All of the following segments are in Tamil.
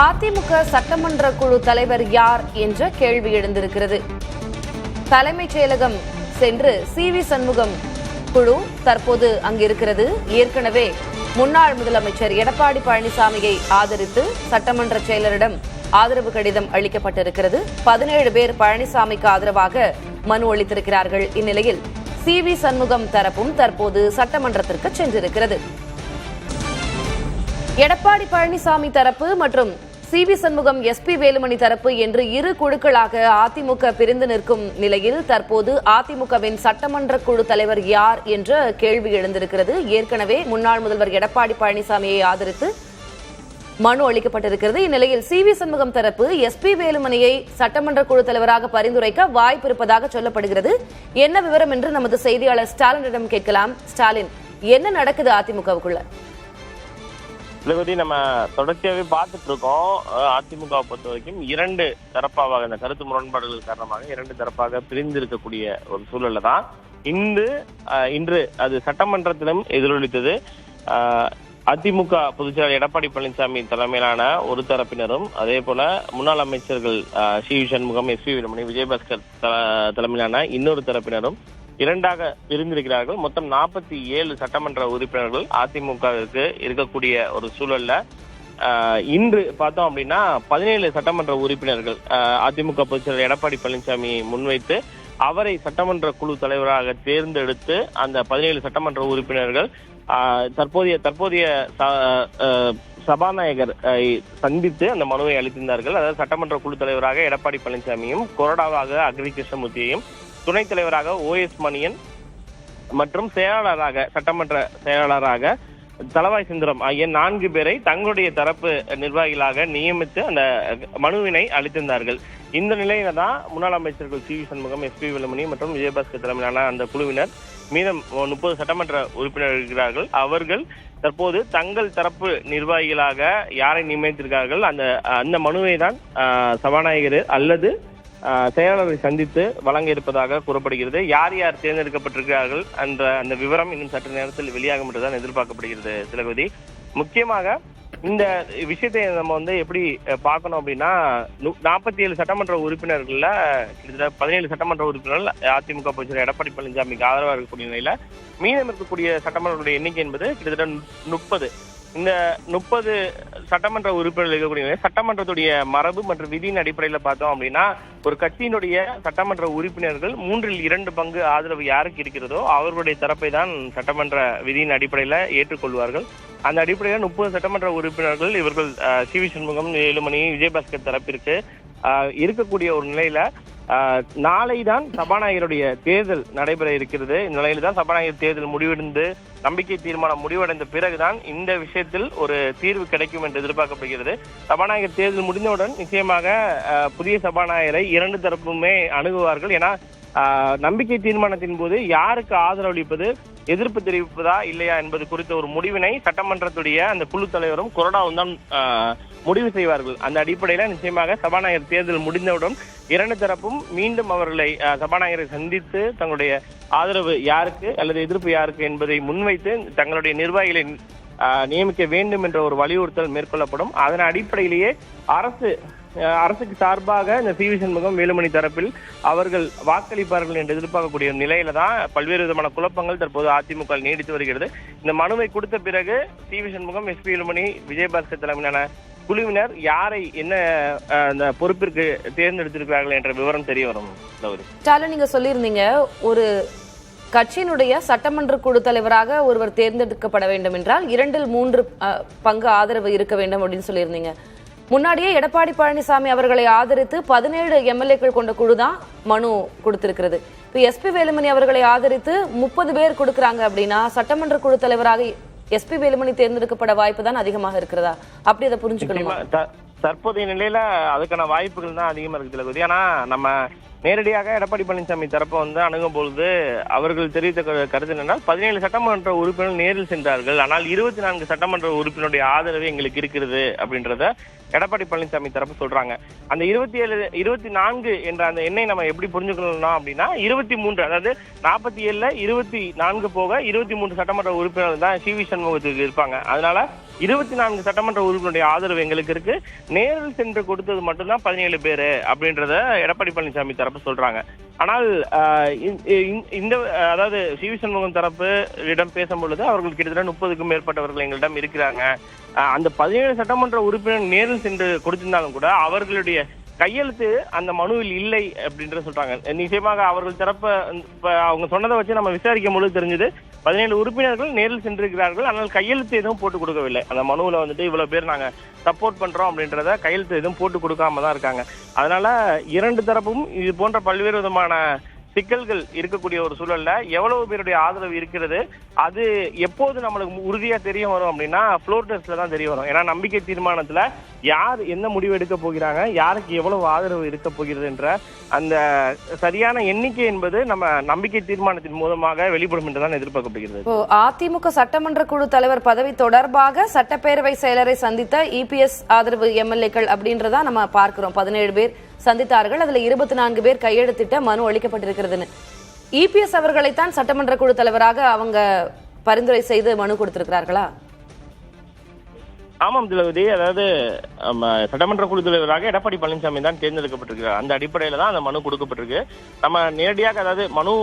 அதிமுக சட்டமன்ற குழு தலைவர் யார் என்ற கேள்வி எழுந்திருக்கிறது. தலைமைச் செயலகம் சென்று சி.வி. சண்முகம் குழு தற்போது அங்கிருக்கிறது. ஏற்கனவே முன்னாள் முதலமைச்சர் எடப்பாடி பழனிசாமியை ஆதரித்து சட்டமன்ற செயலரிடம் ஆதரவு கடிதம் அளிக்கப்பட்டிருக்கிறது. 17 பேர் பழனிசாமிக்கு ஆதரவாக மனு அளித்திருக்கிறார்கள். இந்நிலையில் சி.வி. சண்முகம் தரப்பும் தற்போது சட்டமன்றத்திற்கு சென்றிருக்கிறது. எடப்பாடி பழனிசாமி தரப்பு மற்றும் சி.வி. சண்முகம் எஸ்.பி. வேலுமணி தரப்பு என்று இரு குழுக்களாக அதிமுக பிரிந்து நிற்கும் நிலையில் தற்போது அதிமுகவின் சட்டமன்ற குழு தலைவர் யார் என்ற கேள்வி எழுந்திருக்கிறது. ஏற்கனவே முன்னாள் முதல்வர் எடப்பாடி பழனிசாமியை ஆதரித்து மனு அளிக்கப்பட்டிருக்கிறது. இந்நிலையில் சி.வி. சண்முகம் தரப்பு எஸ்.பி. வேலுமணியை சட்டமன்ற குழு தலைவராக பரிந்துரைக்க வாய்ப்பு இருப்பதாக சொல்லப்படுகிறது. என்ன விவரம் என்று நமது செய்தியாளர் ஸ்டாலினிடம் கேட்கலாம். ஸ்டாலின், என்ன நடக்குது அதிமுகவுக்குள்ள? நம்ம தொடர்ச்சியாவே பார்த்துட்டு இருக்கோம். அதிமுக பொறுத்த வரைக்கும் இரண்டு தரப்பாக இந்த கருத்து முரண்பாடுகள் காரணமாக இரண்டு தரப்பாக பிரிந்து இருக்கக்கூடிய ஒரு சூழல்ல தான் இன்று அது சட்டமன்றத்திலும் எதிரொலித்தது. அதிமுக பொதுச்செயலாளர் எடப்பாடி பழனிசாமி தலைமையிலான ஒரு தரப்பினரும், அதே போல முன்னாள் அமைச்சர்கள் சி.வி. சண்முகம், எஸ்.பி. வேலுமணி, விஜயபாஸ்கர் தலைமையிலான இன்னொரு தரப்பினரும் இரண்டாக பிரிந்திருக்கிறார்கள். மொத்தம் 47 சட்டமன்ற உறுப்பினர்கள் அதிமுகவிற்கு இருக்கக்கூடிய ஒரு சூழல்ல இன்று பார்த்தோம் அப்படின்னா 17 சட்டமன்ற உறுப்பினர்கள் அதிமுக பொதுச்செயலாளர் எடப்பாடி பழனிசாமி முன்வைத்து அவரை சட்டமன்ற குழு தலைவராக தேர்ந்தெடுத்து அந்த 17 சட்டமன்ற உறுப்பினர்கள் தற்போதைய சபாநாயகர் சந்தித்து அந்த மனுவை அளித்திருந்தார்கள். அதாவது சட்டமன்ற குழு தலைவராக எடப்பாடி பழனிசாமியும், கொறடாவாக அக்ரி கிருஷ்ணமூர்த்தியையும், துணைத் தலைவராக O.S. மணியன் மற்றும் சட்டமன்ற செயலாளராக தளவாய் சுந்தரம் ஆகிய 4 பேரை தங்களுடைய தரப்பு நிர்வாகிகளாக நியமித்து அந்த மனுவினை அளித்திருந்தார்கள். இந்த நிலையில தான் முன்னாள் அமைச்சர்கள் சி.வி. சண்முகம், எஸ்.பி. வேலுமணி மற்றும் விஜயபாஸ்கர் தலைமையிலான அந்த குழுவினர் மீதம் 30 சட்டமன்ற உறுப்பினர்கள் இருக்கிறார்கள். அவர்கள் தற்போது தங்கள் தரப்பு நிர்வாகிகளாக யாரை நியமித்திருக்கிறார்கள் அந்த மனுவை தான் சபாநாயகர் அல்லது செயலாளரை சந்தித்து வழங்க இருப்பதாக கூறப்படுகிறது. யார் யார் தேர்ந்தெடுக்கப்பட்டிருக்கிறார்கள் அந்த விவரம் இன்னும் சற்று நேரத்தில் வெளியாகும் என்றுதான் எதிர்பார்க்கப்படுகிறது. திலகவதி, முக்கியமாக இந்த விஷயத்தை நம்ம எப்படி பார்க்கணும் அப்படின்னா 47 சட்டமன்ற உறுப்பினர்கள்ல கிட்டத்தட்ட 17 சட்டமன்ற உறுப்பினர்கள் அதிமுக பொதுச்செயலாளர் எடப்பாடி பழனிசாமிக்கு ஆதரவாக இருக்கக்கூடிய நிலையில மீதம் இருக்கக்கூடிய சட்டமன்றங்களுடைய எண்ணிக்கை என்பது கிட்டத்தட்ட 30. இந்த 30 சட்டமன்ற உறுப்பினர்கள் இருக்கக்கூடிய சட்டமன்றத்துடைய மரபு மற்றும் விதியின் அடிப்படையில் பார்த்தோம் அப்படின்னா ஒரு கட்சியினுடைய சட்டமன்ற உறுப்பினர்கள் 3/2 பங்கு ஆதரவு யாருக்கு இருக்கிறதோ அவர்களுடைய தரப்பை தான் சட்டமன்ற விதியின் அடிப்படையில் ஏற்றுக்கொள்வார்கள். அந்த அடிப்படையில் 30 சட்டமன்ற உறுப்பினர்கள் இவர்கள் சி.வி. சண்முகம், வேலுமணி, விஜயபாஸ்கர் தரப்பிற்கு இருக்கக்கூடிய ஒரு நிலையில நாளை தான் சபாநாயகருடைய தேர்தல் நடைபெற இருக்கிறது. இந்த நிலையில தான் சபாநாயகர் தேர்தல் முடிவடைந்து நம்பிக்கை தீர்மானம் முடிவடைந்த பிறகுதான் இந்த விஷயத்தில் ஒரு தீர்வு கிடைக்கும் என்று எதிர்பார்க்கப்படுகிறது. சபாநாயகர் தேர்தல் முடிந்தவுடன் நிச்சயமாக புதிய சபாநாயகரை 2 தரப்புமே அணுகுவார்கள். ஏன்னா நம்பிக்கை தீர்மானத்தின் போது யாருக்கு ஆதரவளிப்பது, எதிர்ப்பு தெரிவிப்பதா இல்லையா என்பது குறித்த ஒரு முடிவினை சட்டமன்றத்துடைய அந்த குழு தலைவரும் கொறடாவும் தான் முடிவு செய்வார்கள். அந்த அடிப்படையில நிச்சயமாக சபாநாயகர் தேர்தல் முடிந்தவுடன் 2 தரப்பும் மீண்டும் அவர்களை சபாநாயகரை சந்தித்து தங்களுடைய ஆதரவு யாருக்கு அல்லது எதிர்ப்பு யாருக்கு என்பதை முன்வைத்து தங்களுடைய நிர்வாகிகளை நியமிக்க வேண்டும் என்ற ஒரு வலியுறுத்தல் மேற்கொள்ளப்படும். அதன் அடிப்படையிலேயே அரசுக்கு சார்பாக இந்த சி.வி. சண்முகம், வேலுமணி தரப்பில் அவர்கள் வாக்களிப்பார்கள் என்று எதிர்பார்க்கக்கூடிய நிலையில தான் பல்வேறு விதமான குழப்பங்கள் தற்போது அதிமுக நீடித்து வருகிறது. இந்த மனுவை கொடுத்த பிறகு சி.வி. சண்முகம், எஸ்.பி. வேலுமணி, விஜயபாஸ்கர் தலைமையிலான குழுவினர் யாரை என்ன அந்த பொறுப்பிற்கு தேர்ந்தெடுத்திருக்கிறார்கள் என்ற விவரம் தெரிய வரும். ஸ்டாலின், நீங்க சொல்லியிருந்தீங்க ஒரு கட்சியினுடைய சட்டமன்ற குழு தலைவராக ஒருவர் தேர்ந்தெடுக்கப்பட வேண்டும் என்றால் 2/3 பங்கு ஆதரவு இருக்க வேண்டும் அப்படின்னு சொல்லியிருந்தீங்க. முன்னாடியே எடப்பாடி பழனிசாமி அவர்களை ஆதரித்து 17 எம்எல்ஏக்கள் கொண்ட குழு தான் மனு கொடுத்திருக்கிறது. இப்ப எஸ்.பி. வேலுமணி அவர்களை ஆதரித்து 30 பேர் கொடுக்கறாங்க அப்படின்னா சட்டமன்ற குழு தலைவராக எஸ்.பி. வேலுமணி தேர்ந்தெடுக்கப்பட வாய்ப்பு தான் அதிகமாக இருக்கிறதா? அப்படி அதை புரிஞ்சுக்கணுமா? தற்போதைய நிலையில அதுக்கான வாய்ப்புகள் தான் அதிகமா இருக்கு. ஆனா நம்ம நேரடியாக எடப்பாடி பழனிசாமி தரப்பை அணுகும் பொழுது அவர்கள் தெரிவித்த கருத்து என்னென்னால் 17 சட்டமன்ற உறுப்பினர்கள் நேரில் சென்றார்கள். ஆனால் 24 சட்டமன்ற உறுப்பினருடைய ஆதரவு எங்களுக்கு இருக்கிறது அப்படின்றத எடப்பாடி பழனிசாமி தரப்பு சொல்றாங்க. அந்த 24 என்ற அந்த எண்ணை நம்ம எப்படி புரிஞ்சுக்கணும் அப்படின்னா 23, அதாவது 47ல 24 போக 23 சட்டமன்ற உறுப்பினர்கள் தான் சி.வி. சண்முகத்துக்கு இருப்பாங்க. அதனால 24 சட்டமன்ற உறுப்பினருடைய ஆதரவு எங்களுக்கு இருக்கு, நேரில் சென்று கொடுத்தது மட்டும்தான் 17 பேரு அப்படின்றத எடப்பாடி பழனிசாமி தரப்பு சொல்றாங்க. ஆனால் இந்த அதாவது சிவி சண்முகம் தரப்பு இடம் பேசும் பொழுது அவர்கள் கிட்டத்தட்ட 30க்கும் மேற்பட்டவர்கள் எங்களிடம் இருக்கிறாங்க. அந்த 17 சட்டமன்ற உறுப்பினர் நேரில் சென்று கொடுத்திருந்தாலும் கூட அவர்களுடைய கையெழுத்து அந்த மனுவில் இல்லை அப்படின்ற சொல்றாங்க. நிச்சயமாக அவர்கள் தரப்ப அவங்க சொன்னதை வச்சு நம்ம விசாரிக்கும் பொழுது தெரிஞ்சது 17 உறுப்பினர்கள் நேரில் சென்றிருக்கிறார்கள், ஆனால் கையெழுத்து எதுவும் போட்டு கொடுக்கவில்லை. அந்த மனுவில் வந்துட்டு இவ்வளவு பேர் நாங்க சப்போர்ட் பண்றோம் அப்படின்றத கையெழுத்து எதுவும் போட்டு கொடுக்காம தான் இருக்காங்க. அதனால இரண்டு தரப்பும் இது போன்ற பல்வேறு விதமான சிக்கல்கள் இருக்கக்கூடிய ஒரு சூழல்ல எவ்வளவு பேருடைய ஆதரவு இருக்கிறது, அது எப்போது நம்மளுக்கு உறுதியா தெரிய வரும் அப்படின்னா ஃப்ளோர் டெஸ்ட்ல தான் தெரிய வரும். ஏன்னா நம்பிக்கை தீர்மானத்துல யார் என்ன முடிவு எடுக்க போகிறாங்க, யாருக்கு எவ்வளவு ஆதரவு இருக்க போகிறது என்ற அந்த சரியான எண்ணிக்கை என்பது நம்ம நம்பிக்கை தீர்மானத்தின் மூலமாக வெளிப்படும் என்றுதான் எதிர்பார்க்கப்படுகிறது. அதிமுக சட்டமன்ற குழு தலைவர் பதவி தொடர்பாக சட்டப்பேரவை செயலரை சந்தித்த இபிஎஸ் ஆதரவு எம்எல்ஏக்கள் அப்படின்றதா நம்ம பார்க்கிறோம். 17 பேர் சந்தித்தார்கள், அதுல 24 பேர் கையெழுத்திட்ட மனு அளிக்கப்பட்டிருக்கிறதுன்னு. இபிஎஸ் அவர்களைத்தான் சட்டமன்ற குழு தலைவராக அவங்க பரிந்துரை செய்து மனு கொடுத்திருக்கிறார்களா? ஆமாம் திலவதி, அதாவது சட்டமன்ற குழு தலைவராக எடப்பாடி பழனிசாமி தான் தேர்ந்தெடுக்கப்பட்டிருக்கிறார். அந்த அடிப்படையில தான் அந்த மனு கொடுக்கப்பட்டிருக்கு. நம்ம நேரடியாக அதாவது மனு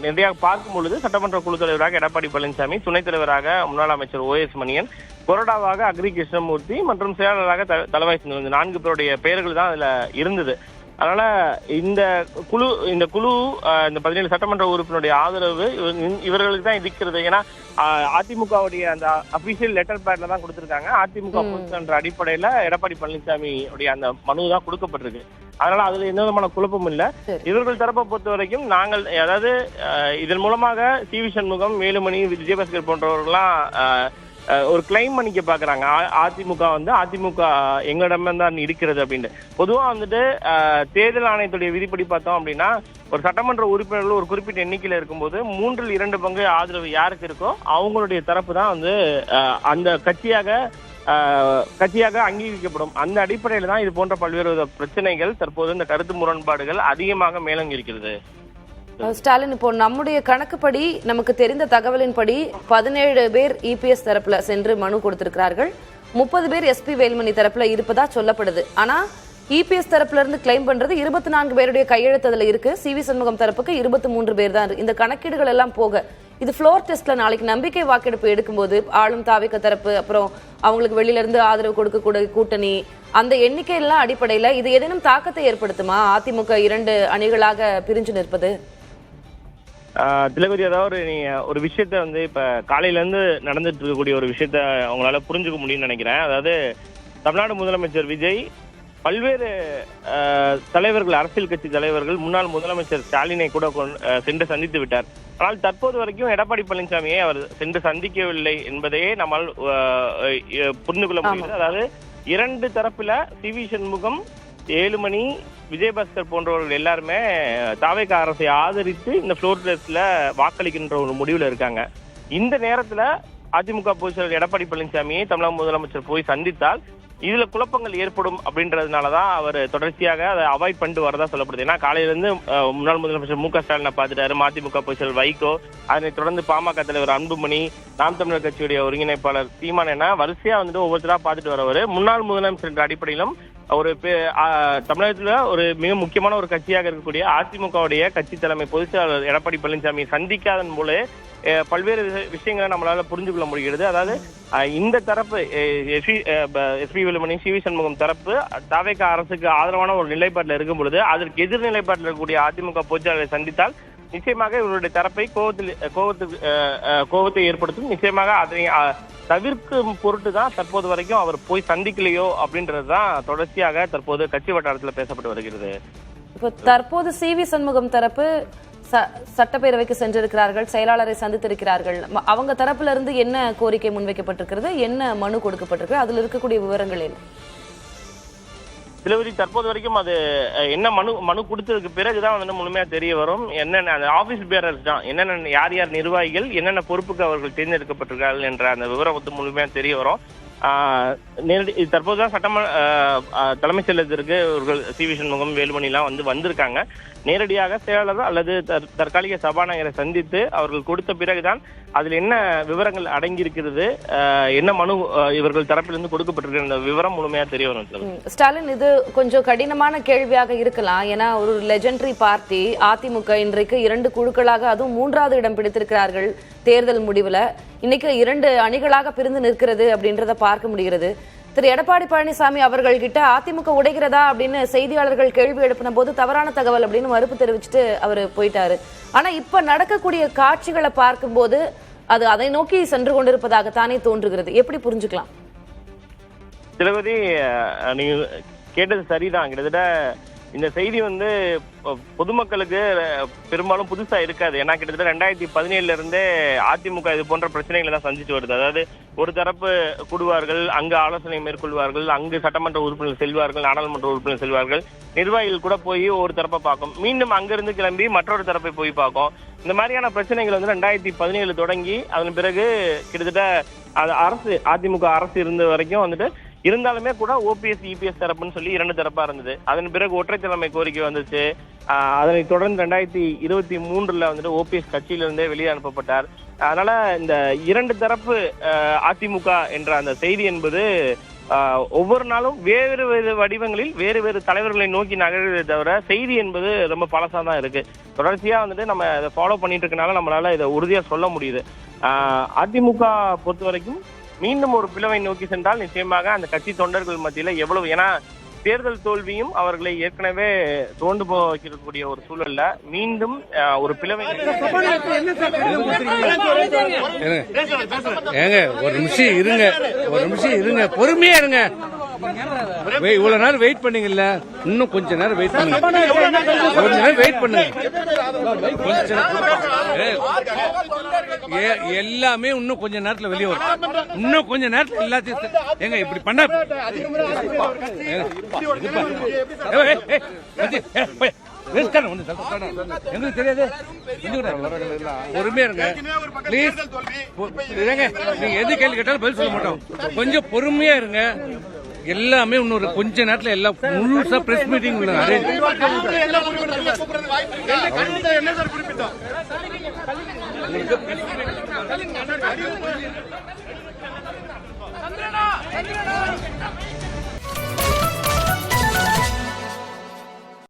நேரடியாக பார்க்கும் பொழுது சட்டமன்ற குழு தலைவராக எடப்பாடி பழனிசாமி, துணைத் தலைவராக முன்னாள் அமைச்சர் OS மணியன், கொறடாவாக அக்ரி கிருஷ்ணமூர்த்தி மற்றும் செயலாளராக தளவாய் சிந்து, இந்த 4 பேருடைய பெயர்கள் தான் அதுல இருந்தது. அதனால இந்த குழு இந்த 17 சட்டமன்ற உறுப்பினருடைய ஆதரவு இவர்களுக்கு தான் இருக்கிறது. ஏன்னா அதிமுகவுடைய அந்த அபிஷியல் லெட்டர் பேட்ல தான் கொடுத்திருக்காங்க. அதிமுக என்ற அடிப்படையில எடப்பாடி பழனிசாமி உடைய அந்த மனு தான் கொடுக்கப்பட்டிருக்கு. அதனால அதுல எந்த விதமான குழப்பமும் இல்ல. இவர்கள் தரப்பை பொறுத்த வரைக்கும் நாங்கள் அதாவது இதன் மூலமாக சிவி சண்முகம், வேலுமணி, விஜயபாஸ்கர் போன்றவர்கள்லாம் ஒரு கிளைம் பண்ணிக்க பாக்குறாங்க. அதிமுக எங்களிடம் தான் இருக்கிறது அப்படின்னு. பொதுவா வந்துட்டு தேர்தல் ஆணையத்துடைய விதிப்படி பார்த்தோம் அப்படின்னா ஒரு சட்டமன்ற உறுப்பினர்கள் ஒரு குறிப்பிட்ட எண்ணிக்கையில இருக்கும்போது 3 2 பங்கு ஆதரவு யாருக்கு இருக்கோ அவங்களுடைய தரப்பு தான் வந்து அந்த கட்சியாக அங்கீகரிக்கப்படும். அந்த அடிப்படையில தான் இது போன்ற பல்வேறு பிரச்சனைகள், தற்போது இந்த கருத்து முரண்பாடுகள் அதிகமாக மேலோங்கி இருக்கிறது. ஸ்டாலின், இப்போ நம்முடைய கணக்குப்படி நமக்கு தெரிந்த தகவலின்படி 17 பேர் இபிஎஸ் தரப்புல சென்று மனு கொடுத்திருக்கிறார்கள், 30 பேர் எஸ்பி வேலுமணி தரப்புல இருப்பதா சொல்லப்படுது. ஆனா இபிஎஸ் தரப்புல இருந்து கிளைம் பண்றது 24 பேருடைய கையெழுத்து அதுல இருக்கு. சிவி சண்முகம் தரப்புக்கு 23 பேர் தான். இந்த கணக்கீடுகள் எல்லாம் போக இது ஃப்ளோர் டெஸ்ட்ல நாளைக்கு நம்பிக்கை வாக்கெடுப்பு எடுக்கும்போது ஆளும் தாவிக தரப்பு, அப்புறம் அவங்களுக்கு வெளியில இருந்து ஆதரவு கொடுக்கக்கூடிய கூட்டணி, அந்த எண்ணிக்கையெல்லாம் அடிப்படையில இது ஏதேனும் தாக்கத்தை ஏற்படுத்துமா அதிமுக 2 அணிகளாக பிரிஞ்சு நிற்பது? திலகவதி, அதாவது நீங்க ஒரு விஷயத்த வந்து இப்ப காலையில இருந்து நடந்துட்டு இருக்கக்கூடிய ஒரு விஷயத்த அவங்களால புரிஞ்சுக்க முடியும்னு நினைக்கிறேன். அதாவது தமிழ்நாடு முதலமைச்சர் விஜய் பல்வேறு தலைவர்கள், அரசியல் கட்சி தலைவர்கள், முன்னாள் முதலமைச்சர் ஸ்டாலினை கூட சென்று சந்தித்து விட்டார். ஆனால் தற்போது வரைக்கும் எடப்பாடி பழனிசாமியை அவர் சென்று சந்திக்கவில்லை என்பதையே நம்மால் புரிந்து கொள்ள முடியுது. அதாவது 2 தரப்புல சிவி சண்முகம், வேலுமணி, விஜயபாஸ்கர் போன்றவர்கள் எல்லாருமே தாவேகா அரசை ஆதரித்து இந்த ஃப்ளோர் டெஸ்ட்ல வாக்களிக்கின்ற ஒரு முடிவுல இருக்காங்க. இந்த நேரத்துல அதிமுக பொதுச் செயலர் எடப்பாடி பழனிசாமியை தமிழக முதலமைச்சர் போய் சந்தித்தால் இதுல குழப்பங்கள் ஏற்படும் அப்படின்றதுனாலதான் அவர் தொடர்ச்சியாக அதை அவாய்ட் பண்ணிட்டு வரதா சொல்லப்படுது. ஏன்னா காலையில இருந்து முன்னாள் முதலமைச்சர் MK ஸ்டாலினை பார்த்துட்டாரு, மதிமுக பொதுச் செயலர் வைகோ, அதனை தொடர்ந்து பாமக தலைவர் அன்புமணி, நாம் தமிழர் கட்சியுடைய ஒருங்கிணைப்பாளர் சீமான் என வரிசையா வந்துட்டு ஒவ்வொருத்தரா பார்த்துட்டு வரவர். முன்னாள் முதலமைச்சர் என்ற அடிப்படையிலும் ஒரு தமிழகத்துல ஒரு மிக முக்கியமான ஒரு கட்சியாக இருக்கக்கூடிய அதிமுகவுடைய கட்சி தலைமை பொதுச் செயலாளர் எடப்பாடி பழனிசாமியை சந்திக்காதன் மூலம் பல்வேறு விஷயங்களை நம்மளால புரிஞ்சு கொள்ள முடிகிறது. அதாவது இந்த தரப்பு எஸ்பி வேலுமணி, சிவி சண்முகம் தரப்பு தாவேகா அரசுக்கு ஆதரவான ஒரு நிலைப்பாட்டில் இருக்கும் பொழுது அதற்கு எதிர் நிலைப்பாட்டில் இருக்கக்கூடிய அதிமுக பொதுச்செயலாளரை சந்தித்தால் நிச்சயமாக இவருடைய தரப்பை கோபத்தை ஏற்படுத்தும். நிச்சயமாக அதனை தவிர்க்கும் பொருட்டு தான் தற்போது வரைக்கும் அவர் போய் சந்திக்கலையோ அப்படின்றதுதான் தொடர்ச்சியாக தற்போது கட்சி வட்டாரத்தில் பேசப்பட்டு வருகிறது. இப்போ தற்போது சிவி சண்முகம் தரப்பு சட்டப்பேரவைக்கு சென்றிருக்கிறார்கள், செயலாளரை சந்தித்திருக்கிறார்கள். அவங்க தரப்புல இருந்து என்ன கோரிக்கை முன்வைக்கப்பட்டிருக்கிறது, என்ன மனு கொடுக்கப்பட்டிருக்கு, அதுல இருக்கக்கூடிய விவரங்கள் என்ன? திலவதி, தற்போது வரைக்கும் அது என்ன மனு கொடுத்ததுக்கு பிறகுதான் வந்து முழுமையா தெரிய வரும். என்னென்ன ஆபீஸ் பேரர்ஸ் தான், என்னென்ன யார் யார் நிர்வாகிகள், என்னென்ன பொறுப்புக்கு அவர்கள் தேர்ந்தெடுக்கப்பட்டிருக்கார்கள் என்ற அந்த விவரம் வந்து முழுமையா தெரிய வரும். நேரடி தற்போதுதான் தலைமைச் செயலகத்திற்கு இவர்கள் சி.வி. சண்முகம், வேலுமணி எல்லாம் வந்திருக்காங்க. நேரடியாக செயலாளர் அல்லது தற்காலிக சபாநாயகரை சந்தித்து அவர்கள் கொடுத்த பிறகுதான் அதில் என்ன விவரங்கள் அடங்கியிருக்கிறது, என்ன மனு இவர்கள் தரப்பிலிருந்து கொடுக்கப்பட்டிருக்கிற இந்த விவரம் முழுமையா தெரிய வரும். ஸ்டாலின், இது கொஞ்சம் கடினமான கேள்வியாக இருக்கலாம். ஏன்னா ஒரு லெஜெண்டரி பார்ட்டி அதிமுக இன்றைக்கு 2 குழுக்களாக, அதுவும் 3வது இடம் பிடித்திருக்கிறார்கள் தேர்தல் முடிவுல. இன்னைக்கு 2 அணிகளாக பிரிந்து நிற்கிறது அப்படின்றத பார்க்க முடிகிறது. திரு எடப்பாடி பழனிசாமி அவர்கள் கிட்ட அதிமுக உடைகிறதா அப்படின்னு செய்தியாளர்கள் கேள்வி எழுப்பின போது தவறான தகவல் அப்படின்னு மறுப்பு தெரிவிச்சுட்டு அவர் போயிட்டாரு. ஆனா இப்ப நடக்கக்கூடிய காட்சிகளை பார்க்கும்போது அது அதை நோக்கி சென்று கொண்டிருப்பதாகத்தானே தோன்றுகிறது. எப்படி புரிஞ்சுக்கலாம்? திலகவதி, நீங்க கேட்டது சரிதான். கிட்டத்தட்ட இந்த செய்தி பொதுமக்களுக்கு பெரும்பாலும் புதுசா இருக்காது. ஏன்னா கிட்டத்தட்ட 2017 இருந்தே அதிமுக இது போன்ற பிரச்சனைகளை தான் சந்திச்சு வருது. அதாவது ஒரு தரப்பு கூடுவார்கள், அங்கு ஆலோசனை மேற்கொள்வார்கள், அங்கு சட்டமன்ற உறுப்பினர்கள் செல்வார்கள், நாடாளுமன்ற உறுப்பினர்கள் செல்வார்கள், நிர்வாகிகள் கூட போய் ஒரு தரப்பை பார்க்கும், மீண்டும் அங்கிருந்து கிளம்பி மற்றொரு தரப்பை போய் பார்க்கும். இந்த மாதிரியான பிரச்சனைகள் 2017 தொடங்கி அதன் பிறகு கிட்டத்தட்ட அரசு அதிமுக அரசு இருந்த வரைக்கும் இருந்தாலுமே கூட ஓபிஎஸ் இபிஎஸ் தரப்புன்னு சொல்லி 2 தரப்பா இருந்தது. அதன் பிறகு ஒற்றை தலைமை கோரிக்கை வந்துச்சு. அதனை தொடர்ந்து 2023 ஓபிஎஸ் கட்சியிலிருந்தே வெளியே அனுப்பப்பட்டார். அதனால இந்த 2 தரப்பு அதிமுக என்ற அந்த செய்தி என்பது ஒவ்வொரு நாளும் வேறு வேறு வடிவங்களில் வேறு வேறு தலைவர்களை நோக்கி நகர்வதை தவிர செய்தி என்பது ரொம்ப பழசா தான் இருக்கு. தொடர்ச்சியா நம்ம இதை ஃபாலோ பண்ணிட்டு இருக்கனால நம்மளால இதை உறுதியா சொல்ல முடியுது. அதிமுக பொறுத்த வரைக்கும் மீண்டும் ஒரு பிளவை நோக்கி சென்றால் நிச்சயமாக அந்த கட்சி தொண்டர்கள் மத்தியில எவ்வளவு, ஏன்னா தேர்தல் தோல்வியும் அவர்களை ஏற்கனவே தோண்டு போகக்கூடிய ஒரு சூழல்ல மீண்டும் ஒரு பிளவை. ஒரு நிமிஷம் இருங்க, பொறுமையா இருங்க. இவ்வளவு நேரம் வெயிட் பண்ணீங்கல்ல, இன்னும் கொஞ்ச நேரம் வெயிட் பண்ணுங்க. எல்லாமே இன்னும் கொஞ்ச நேரத்துல வெளியே வரும். இன்னும் கொஞ்ச நேரத்துல எல்லாத்தையும் இப்படி பண்ண எங்களுக்கு தெரியாது. பொறுமையா இருங்க பிளீஸ். நீங்க எது கேள்வி கேட்டாலும் பதில் சொல்ல மாட்டோம். கொஞ்சம் பொறுமையா இருங்க. எல்லாமே இன்னொரு கொஞ்ச நேரத்துல எல்லாம் முழுசா பிரஸ் மீட்டிங் உள்ள